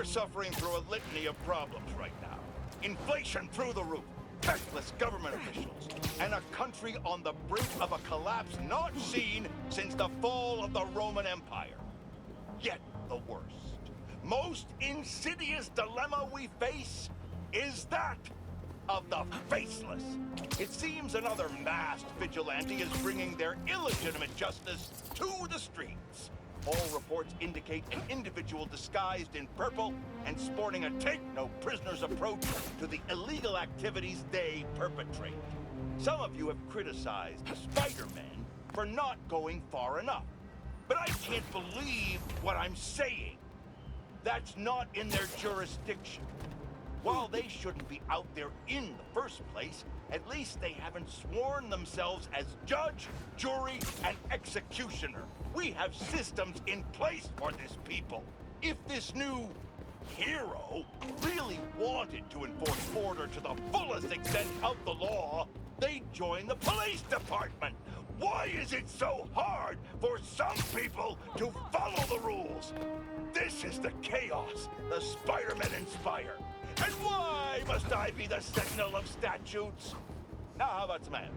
suffering through a litany of problems right now. Inflation through the roof, feckless government officials, and a country on the brink of a collapse not seen since the fall of the Roman Empire. Yet the worst, most insidious dilemma we face is that of the faceless. It seems another masked vigilante is bringing their illegitimate justice to the streets. All reports indicate an individual disguised in purple and sporting a take-no-prisoners approach to the illegal activities they perpetrate. Some of you have criticized the Spider-Men for not going far enough. But I can't believe what I'm saying. That's not in their jurisdiction. While they shouldn't be out there in the first place, at least they haven't sworn themselves as judge, jury, and executioner. We have systems in place for this people. If this new hero really wanted to enforce order to the fullest extent of the law, they'd join the police department. Why is it so hard for some people to follow the rules? This is the chaos the Spider-Men inspire. And why must I be the sentinel of statutes? Now, how about some man?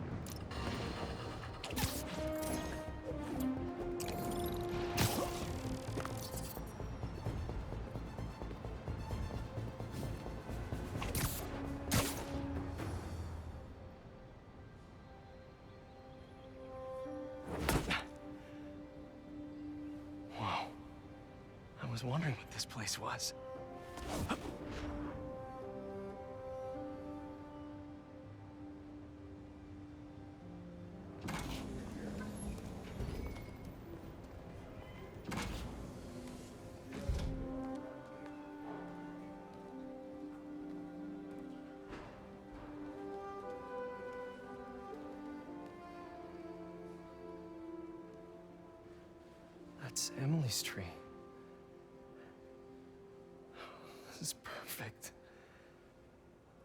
Whoa. I was wondering what this place was. That's Emily's tree. This is perfect.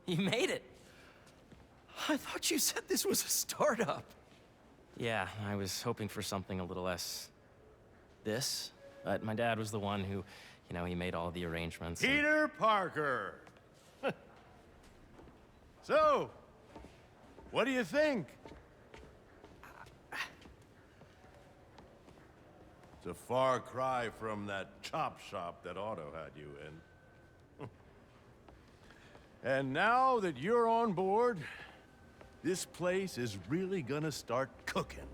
You made it! I thought you said this was a startup. Yeah, I was hoping for something a little less... this. But my dad was the one who, he made all the arrangements. Peter Parker! So, what do you think? It's a far cry from that chop shop that Otto had you in. And now that you're on board, this place is really gonna start cooking.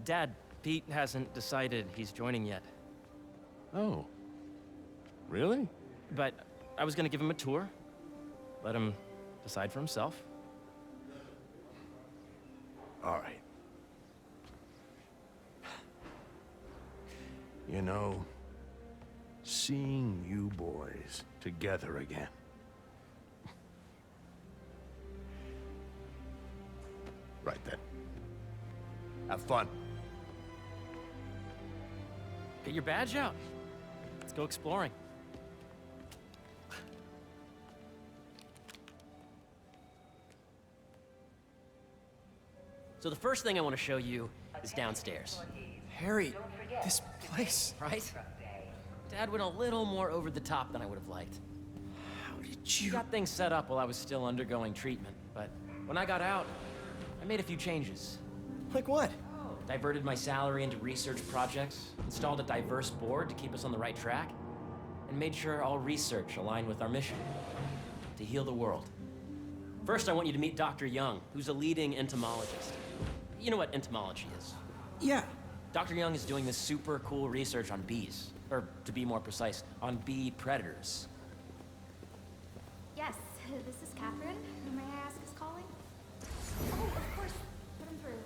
Dad, Pete hasn't decided he's joining yet. Oh. Really? But I was gonna give him a tour. Let him decide for himself. All right. You know, seeing you boys together again. Right then. Have fun. Get your badge out. Let's go exploring. So the first thing I want to show you is downstairs. Harry, this place. Right? Dad went a little more over the top than I would have liked. How did He you... got things set up while I was still undergoing treatment, but when I got out, I made a few changes. Like what? Diverted my salary into research projects, installed a diverse board to keep us on the right track, and made sure all research aligned with our mission, to heal the world. First, I want you to meet Dr. Young, who's a leading entomologist. You know what entomology is? Yeah. Dr. Young is doing this super cool research on bees, or to be more precise, on bee predators. Yes, this is Catherine. Who may I ask is calling? Oh, of course. Put him through.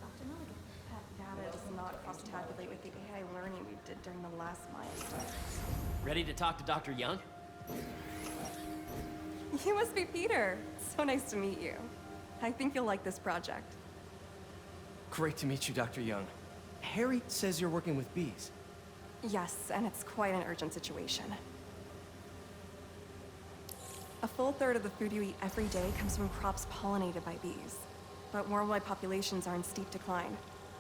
Dr. Milligan. That data does not cross-tabulate with the AI learning we did during the last milestone. Ready to talk to Dr. Young? You must be Peter. So nice to meet you. I think you'll like this project. Great to meet you, Dr. Young. Harry says you're working with bees. Yes, and it's quite an urgent situation. A full third of the food you eat every day comes from crops pollinated by bees. but worldwide populations are in steep decline,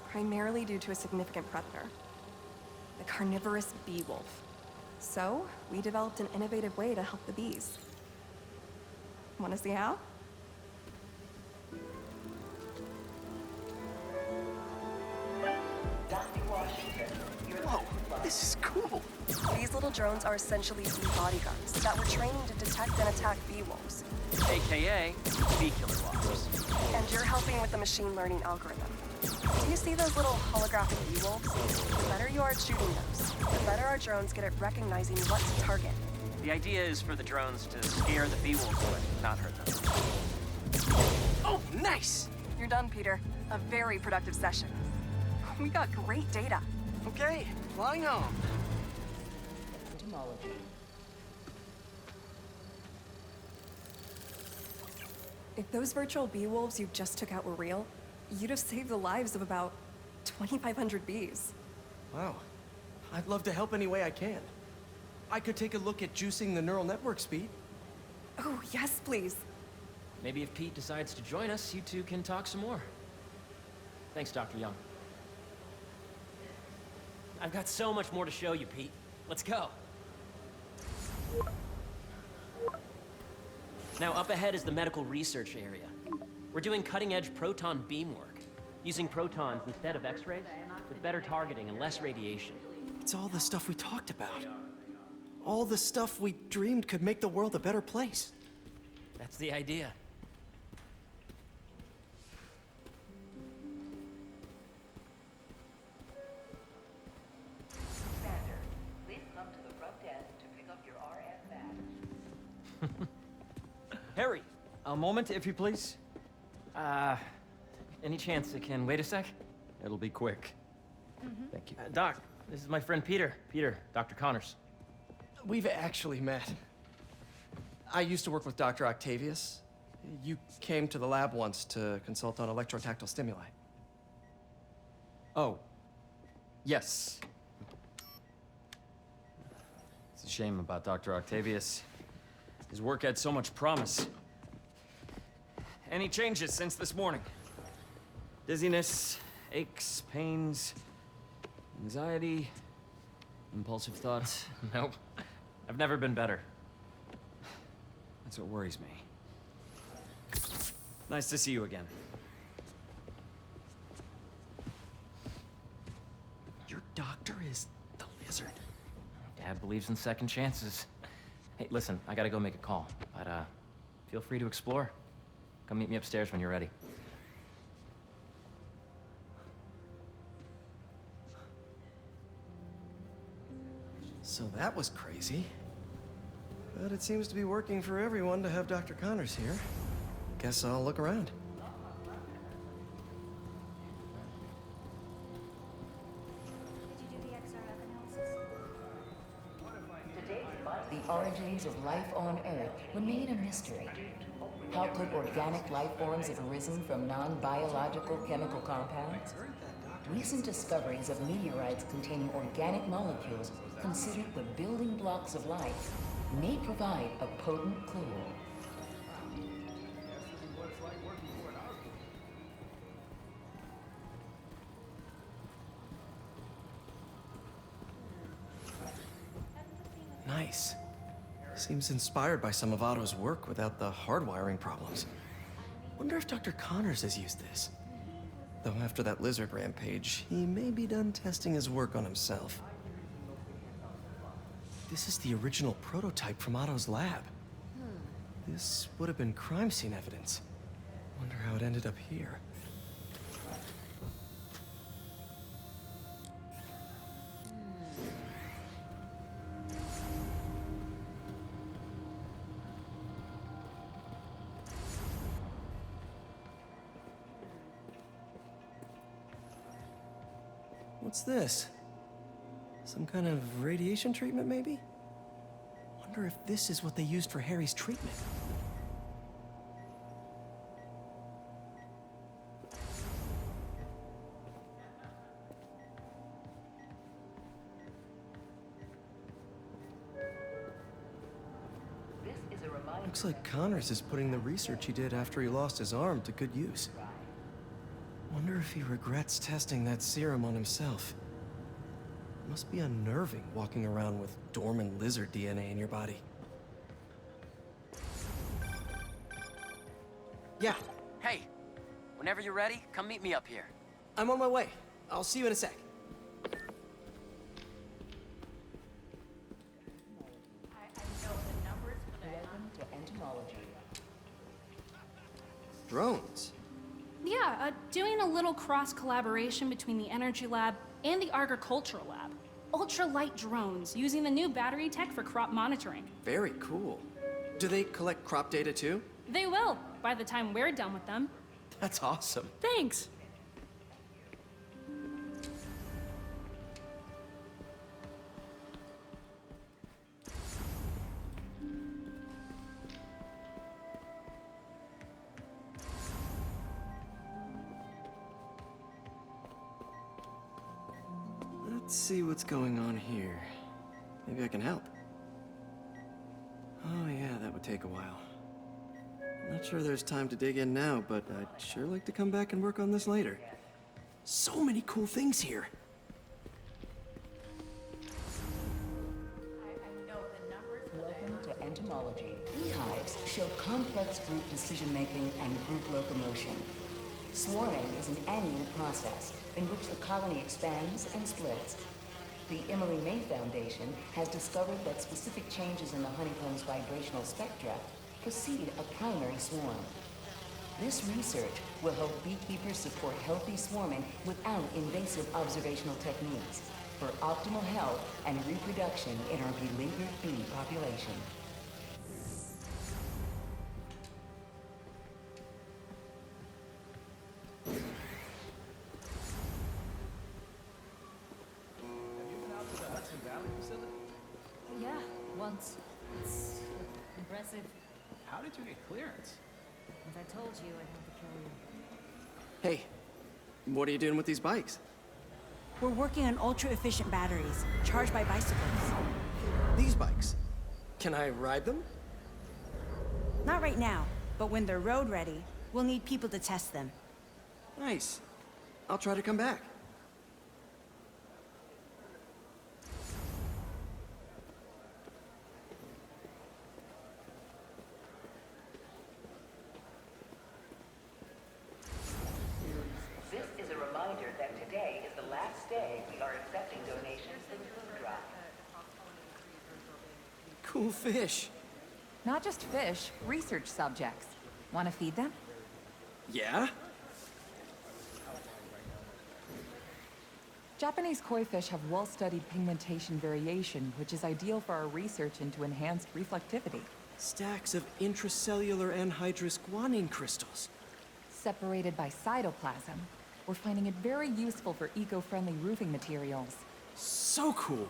primarily due to a significant predator, the carnivorous bee wolf. So, we developed an innovative way to help the bees. Want to see how? Whoa, this is cool. These little drones are essentially bee bodyguards that were training to detect and attack bee wolves. AKA bee killer wasps. And you're helping with the machine learning algorithm. Do you see those little holographic bee wolves? The better you are at shooting those, the better our drones get at recognizing what to target. The idea is for the drones to scare the bee wolves away, not hurt them. Oh, nice! You're done, Peter. A very productive session. We got great data. Okay, flying home. If those virtual bee wolves you just took out were real, you'd have saved the lives of about 2,500 bees. Wow. I'd love to help any way I can. I could take a look at juicing the neural network speed. Oh, yes, please. Maybe if Pete decides to join us, you two can talk some more. Thanks, Dr. Young. I've got so much more to show you, Pete. Let's go. Now, up ahead is the medical research area. We're doing cutting-edge proton beam work, using protons instead of X-rays, with better targeting and less radiation. It's all the stuff we talked about. All the stuff we dreamed could make the world a better place. That's the idea. Please come to the front desk to pick up your RF badge. Harry! A moment, if you please. Any chance it can wait a sec? It'll be quick. Thank you. Doc, this is my friend Peter. Peter, Dr. Connors. We've actually met. I used to work with Dr. Octavius. You came to the lab once to consult on electrotactile stimuli. Oh. Yes. It's a shame about Dr. Octavius. His work had so much promise. Any changes since this morning? Dizziness, aches, pains, anxiety, impulsive thoughts. Nope. I've never been better. That's what worries me. Nice to see you again. Your doctor is the lizard. Dad believes in second chances. Hey, listen, I gotta go make a call, but feel free to explore. Come meet me upstairs when you're ready. So that was crazy. But it seems to be working for everyone to have Dr. Connors here. Guess I'll look around. Did you do the XRF analysis? The origins of life on Earth remain a mystery. How could organic life forms have arisen from non-biological chemical compounds? Recent discoveries of meteorites containing organic molecules considered the building blocks of life may provide a potent clue. Nice. Seems inspired by some of Otto's work without the hardwiring problems. Wonder if Dr. Connors has used this. Though after that lizard rampage, he may be done testing his work on himself. This is the original prototype from Otto's lab. This would have been crime scene evidence. Wonder how it ended up here. What's this? Some kind of radiation treatment, maybe? Wonder if this is what they used for Harry's treatment. This is a reminder. Looks like Connors is putting the research he did after he lost his arm to good use. if he regrets testing that serum on himself. Must be unnerving walking around with dormant lizard DNA in your body. Yeah, Hey, whenever you're ready, come meet me up here. I'm on my way. I'll see you in a sec. Welcome to entomology. Drones. Yeah, doing a little cross collaboration between the Energy Lab and the Agricultural Lab. Ultralight drones using the new battery tech for crop monitoring. Very cool. Do they collect crop data too? They will, by the time we're done with them. That's awesome. Thanks. Let's see what's going on here. Maybe I can help. Oh yeah, that would take a while. Not sure there's time to dig in now, but I'd sure like to come back and work on this later. So many cool things here. Welcome to entomology. Beehives show complex group decision-making and group locomotion. Swarming is an annual process in which the colony expands and splits. The Emily May Foundation has discovered that specific changes in the honeycomb's vibrational spectra precede a primary swarm. This research will help beekeepers support healthy swarming without invasive observational techniques for optimal health and reproduction in our beleaguered bee population. Yeah, once. It's impressive. How did you get clearance? As I told you, I'd have to kill you. Hey, what are you doing with these bikes? We're working on ultra-efficient batteries, charged by bicycles. These bikes. Can I ride them? Not right now, but when they're road ready, we'll need people to test them. Nice. I'll try to come back. This is a reminder that today is the last day we are accepting donations for the food drive. Cool fish. Not just fish, research subjects. Want to feed them? Yeah? Japanese koi fish have well-studied pigmentation variation, which is ideal for our research into enhanced reflectivity. Stacks of intracellular anhydrous guanine crystals. Separated by cytoplasm, we're finding it very useful for eco-friendly roofing materials. So cool.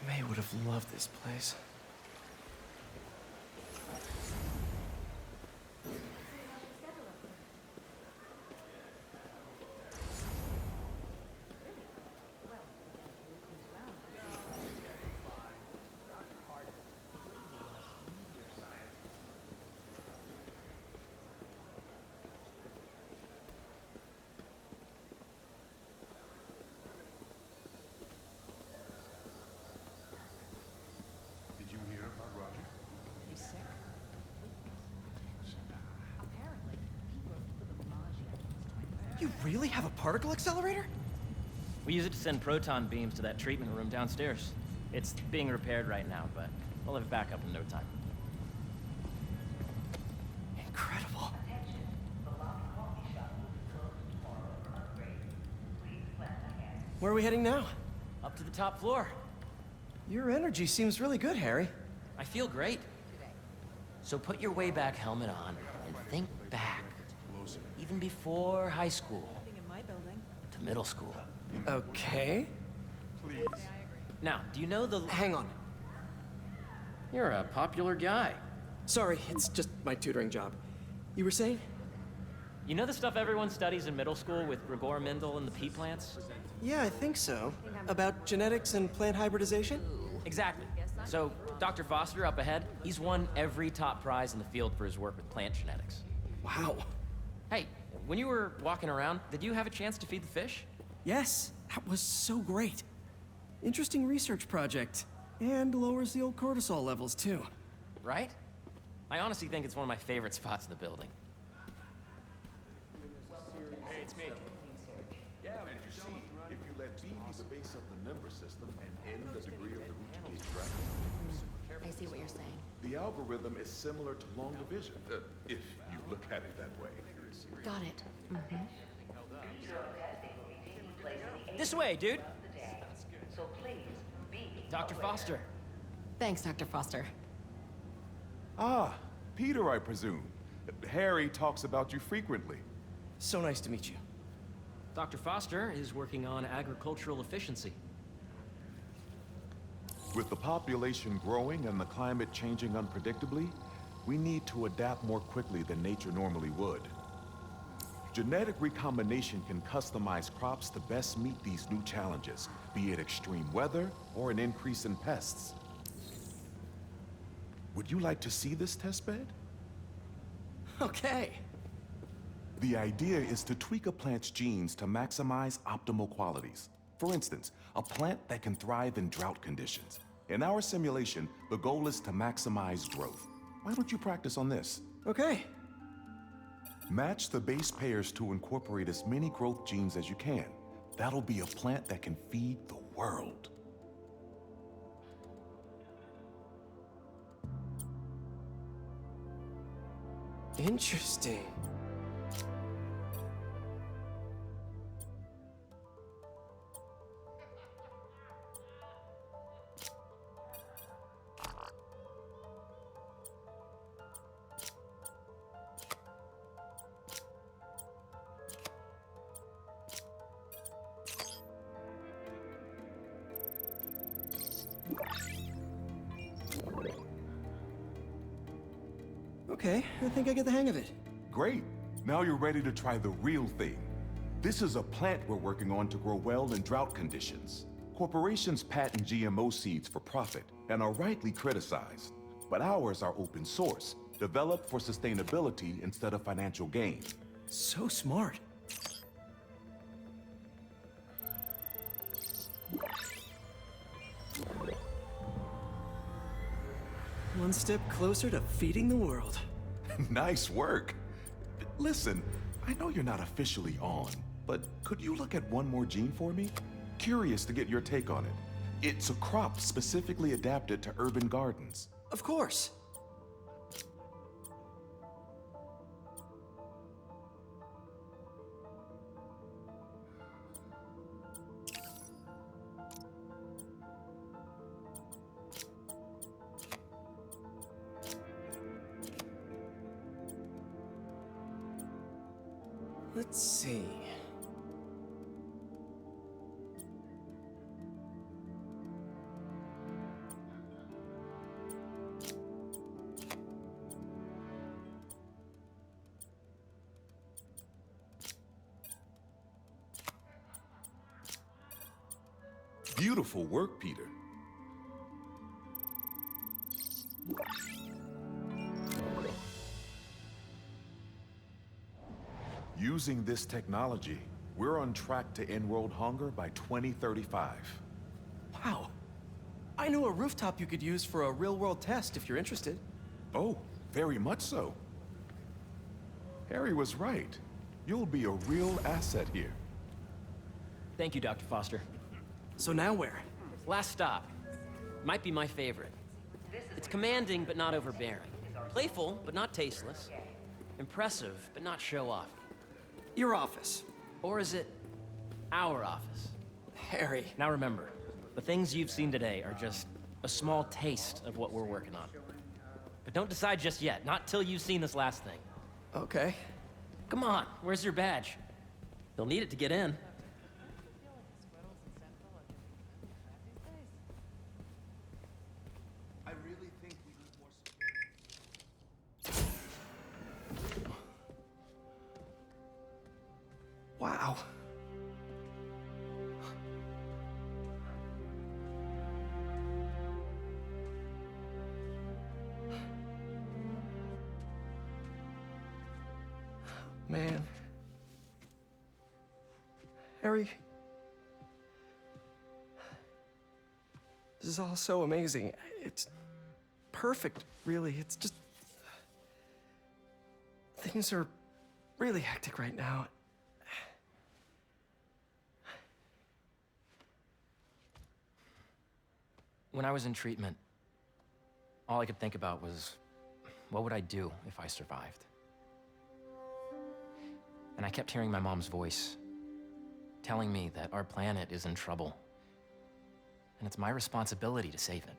May would have loved this place. Did you hear about Roger? He's sick. You really have a particle accelerator? We use it to send proton beams to that treatment room downstairs. It's being repaired right now, but we'll have it back up in no time. Incredible. Where are we heading now? Up to the top floor. Your energy seems really good, Harry. I feel great. So put your way back helmet on and think back. Even before high school. In my building. To middle school. Okay. Please. Now, do you know the... Hang on. You're a popular guy. Sorry, it's just my tutoring job. You were saying? You know the stuff everyone studies in middle school with Gregor Mendel and the pea plants? Yeah, I think so. About genetics and plant hybridization? Exactly. So, Dr. Foster up ahead, he's won every top prize in the field for his work with plant genetics. Wow. Hey, when you were walking around, did you have a chance to feed the fish? Yes, that was so great. Interesting research project. And lowers the old cortisol levels, too. Right? I honestly think it's one of my favorite spots in the building. Hey, it's me. Yeah, and you see, if you let B be the base of the number system and N the degree of the root to be extracted. I see what you're saying. The algorithm is similar to long division, if you look at it that way. Got it. Mm-hmm. This way, dude! Dr. Foster. Thanks, Dr. Foster. Ah, Peter, I presume. Harry talks about you frequently. So nice to meet you. Dr. Foster is working on agricultural efficiency. With the population growing and the climate changing unpredictably, we need to adapt more quickly than nature normally would. Genetic recombination can customize crops to best meet these new challenges, be it extreme weather or an increase in pests. Would you like to see this testbed? Okay. The idea is to tweak a plant's genes to maximize optimal qualities. For instance, a plant that can thrive in drought conditions. In our simulation, the goal is to maximize growth. Why don't you practice on this? Okay. Match the base pairs to incorporate as many growth genes as you can. That'll be a plant that can feed the world. Interesting. Okay, I think I get the hang of it. Great. Now you're ready to try the real thing. This is a plant we're working on to grow well in drought conditions. Corporations patent GMO seeds for profit and are rightly criticized. But ours are open source, developed for sustainability instead of financial gain. So smart. One step closer to feeding the world. Nice work. Listen, I know you're not officially on, but could you look at one more gene for me? Curious to get your take on it. It's a crop specifically adapted to urban gardens. Of course. Let's see. Beautiful work, Peter. Using this technology, we're on track to end world hunger by 2035. Wow. I know a rooftop you could use for a real-world test if you're interested. Oh, very much so. Harry was right. You'll be a real asset here. Thank you, Dr. Foster. So now where? Last stop. Might be my favorite. It's commanding, but not overbearing. Playful, but not tasteless. Impressive, but not show-off. Your office. Or is it our office? Harry. Now remember, the things you've seen today are just a small taste of what we're working on. But don't decide just yet, not till you've seen this last thing. Okay. Come on, where's your badge? You'll need it to get in. I really think we need more Wow. Harry, this is all so amazing. It's perfect, really. It's just... things are really hectic right now. When I was in treatment, all I could think about was, what would I do if I survived? And I kept hearing my mom's voice, telling me that our planet is in trouble, and it's my responsibility to save it.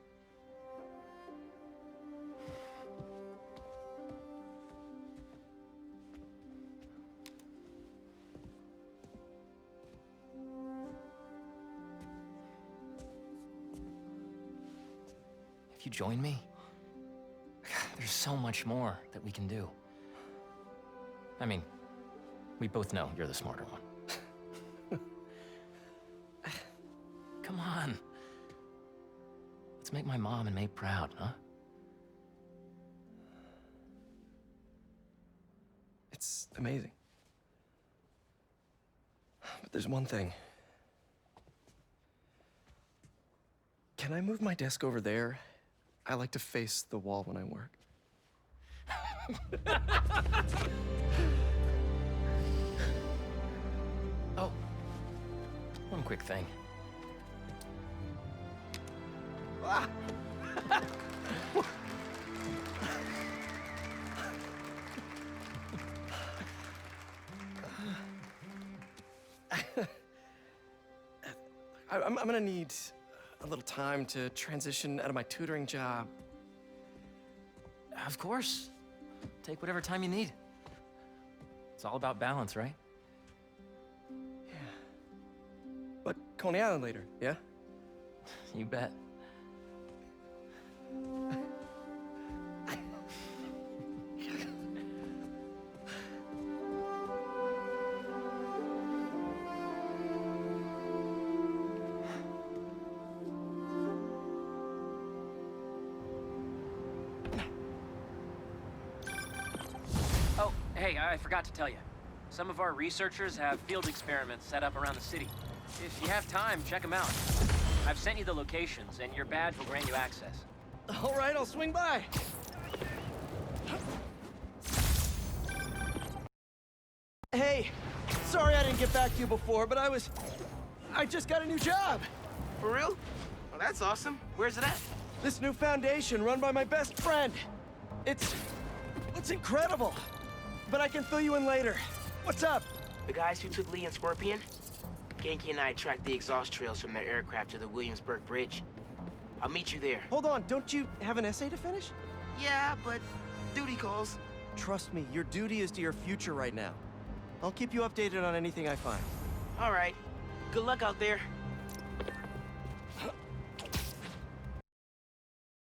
If you join me, there's so much more that we can do. I mean, we both know you're the smarter one. Come on. Let's make my mom and May proud, huh? It's amazing. But there's one thing. Can I move my desk over there? I like to face the wall when I work. Oh, one quick thing. Ah! I'm gonna need a little time to transition out of my tutoring job. Of course. Take whatever time you need. It's all about balance, right? Yeah. But Coney Island later, yeah? You bet. Oh, hey, I forgot to tell you. Some of our researchers have field experiments set up around the city. If you have time, check them out. I've sent you the locations, and your badge will grant you access. All right, I'll swing by. Hey, sorry I didn't get back to you before, but I just got a new job. For real? Well, that's awesome. Where's it at? This new foundation run by my best friend. It's incredible. But I can fill you in later. What's up? The guys who took Lee and Scorpion? Genki and I tracked the exhaust trails from their aircraft to the Williamsburg Bridge. I'll meet you there. Hold on, don't you have an essay to finish? Yeah, but duty calls. Trust me, your duty is to your future right now. I'll keep you updated on anything I find. All right. Good luck out there.